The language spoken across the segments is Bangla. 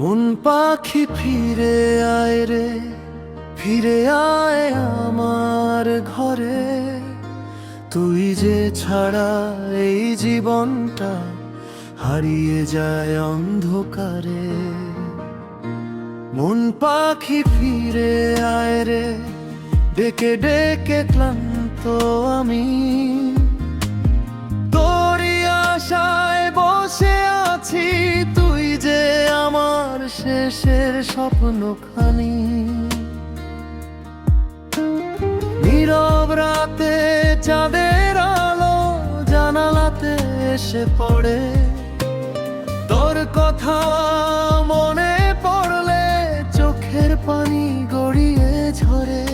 মন পাখি ফিরে আয় রে, ফিরে আয় আমার ঘরে। তুই যে ছাড়া এই জীবনটা হারিয়ে যায় অন্ধকারে। মন পাখি ফিরে আয় রে, ডেকে ডেকে ক্লান্ত আমি। তোরই আশায় বসে আছি, তুই যে আমার শেষের স্বপ্নখানি। নীরব রাতে চাঁদের আলো জানালাতে এসে পড়ে। তোর কথা মনে পড়লে চোখের পানি গড়িয়ে ঝরে।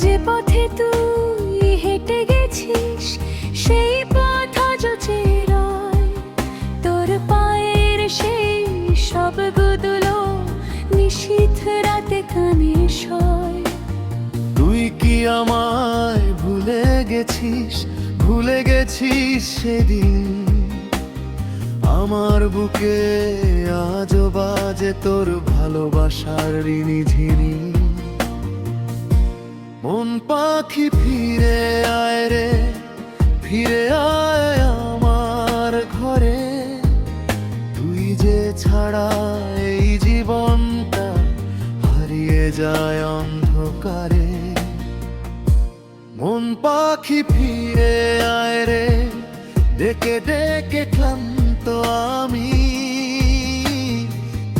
যে পথে তুই হেঁটে গেছিস সেই পথ আজ চেরায়। তোর পায়ের সেই শব্দগুলো নিশীথ রাতে কানে শোয়। তুই কি আমায় ভুলে গেছিস, ভুলে গেছিস সেদিন? আমার বুকে আজও বাজে তোর ভালোবাসার ঋণঝিনি। মন পাখি ফিরে আয় রে, ফিরে আয় আমার ঘরে। তুই যে ছাড়া এই জীবনটা হারিয়ে যায় অন্ধকারে। মন পাখি ফিরে আয় রে, ডেকে ডেকে ক্লান্ত আমি।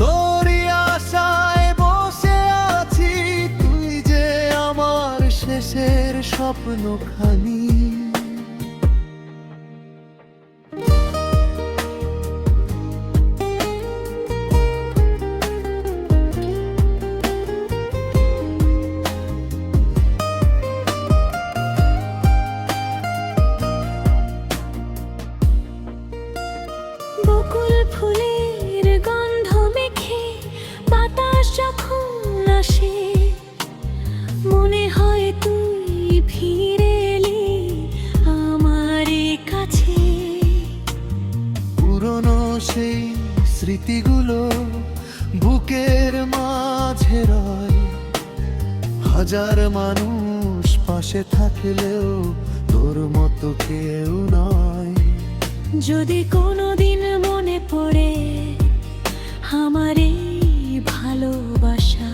তোরই আশায় বসে আছি, তুই যে আমার শেষের স্বপ্নখানি। বকুল ফুলের গন্ধ মেখে বাতাস যখন আসে, মনে হয় তুই ফিরে এলি আমার কাছে। পুরনো সেই স্মৃতিগুলো বুকের মাঝে রয়। হাজার মানুষ পাশে থাকলেও তোর মতো কেউ নয়। যদি কোনোদিন মনে পড়ে আমার এই ভালোবাসা,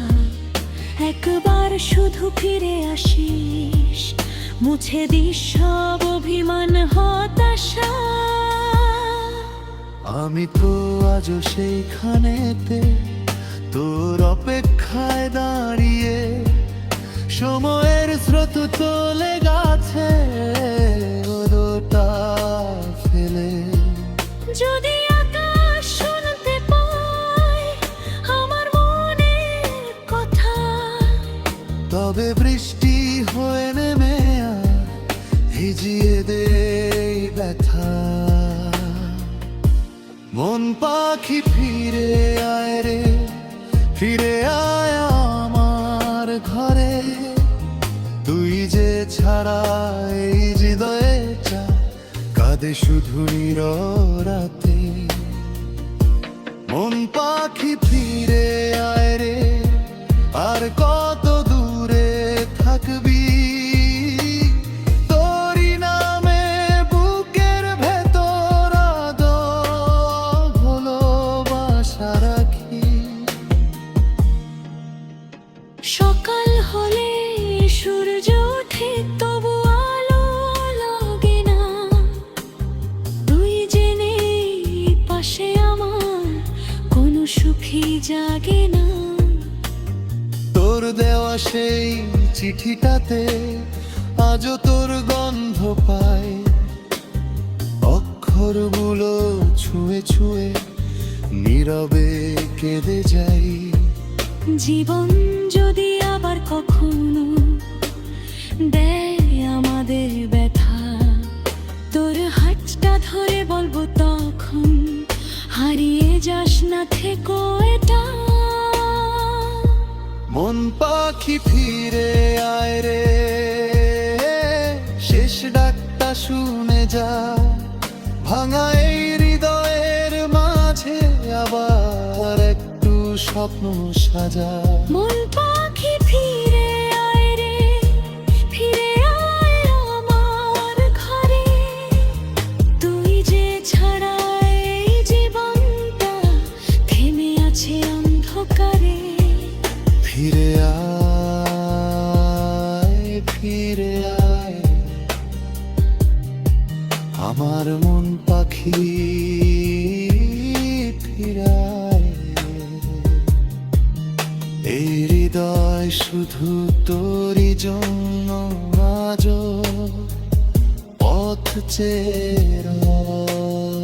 একবার শুধু ফিরে আসিস, মুছে দিস সব অভিমান হতাশা। আমি তো আজও সেইখানেতে তোর অপেক্ষায় দাঁড়িয়ে। সময়ের স্রোত চলে গেছে ওটা ফেলে। যদি আকাশ শুনতে পায় আমার মনের কথা, তবে বৃষ্টি হয়ে নেমে ভিজিয়ে দে ব্যথা। মন পাখি ফিরে আয় রে, ফিরে আয় আমার ঘরে। তুই যে ছাড়া এই হৃদয়টা কাঁদে শুধু নীররাতে। মন পাখি ফিরে আয় রে, আর কত দূরে থাকবি? তোরই নামে বুকের ভেতর আদর ভালোবাসা রাখি। সকাল হলে সূর্য ওঠে তবু আলো লাগে না। তুই জেনে পাশে আমার কোনো সুখী জাগে না। তোর দেওয়া সেই চিঠিটাতে আজও তোর গন্ধ পাই। অক্ষরগুলো ছুঁয়ে ছুঁয়ে নীরবে কেঁদে যাই। জীবন যদি আবার কখনো দেয় আমাদের ব্যথা, তোর হাতটা ধরে বলবো তখন, হারিয়ে যাস না থেকো এটা। মন পাখি ফিরে আয় রে, শেষ ডাকটা শুনে যা। ভাঙা এই হৃদয়ের মাঝে স্বপ্ন সাজা। মন পাখি ফিরে আয় রে, ফিরে আয় আমার ঘরে। তুই যে ছাড়া এই জীবনটা থেমে আছে অন্ধকারে। ফিরে আয়, ফিরে আয় আমার মন পাখি, ফিরে আয়। এই হৃদয় শুধু তোরই জন্য আজও পথ চেয়ে রয়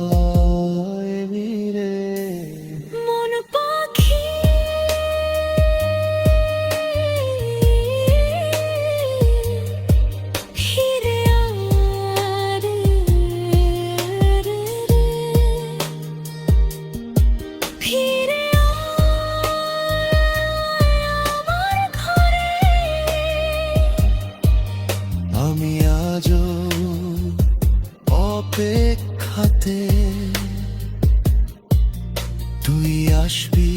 ফিরে। মন পাখি ফিরে আয় রে, ফিরে আয় আমার ঘরে। আমি আজও অপেক্ষাতে, তুই আসবি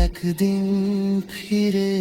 একদিন ফিরে।